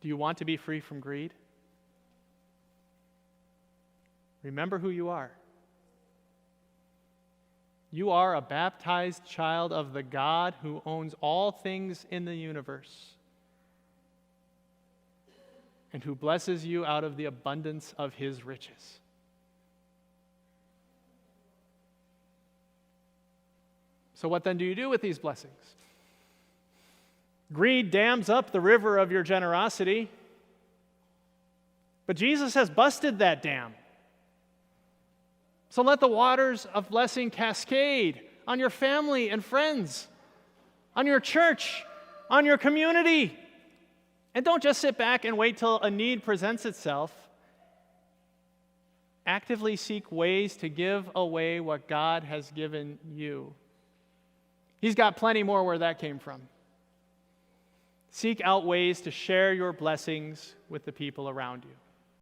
Do you want to be free from greed? Remember who you are. You are a baptized child of the God who owns all things in the universe and who blesses you out of the abundance of his riches. So what then do you do with these blessings? Greed dams up the river of your generosity, but Jesus has busted that dam. So let the waters of blessing cascade on your family and friends, on your church, on your community. And don't just sit back and wait till a need presents itself. Actively seek ways to give away what God has given you. He's got plenty more where that came from. Seek out ways to share your blessings with the people around you.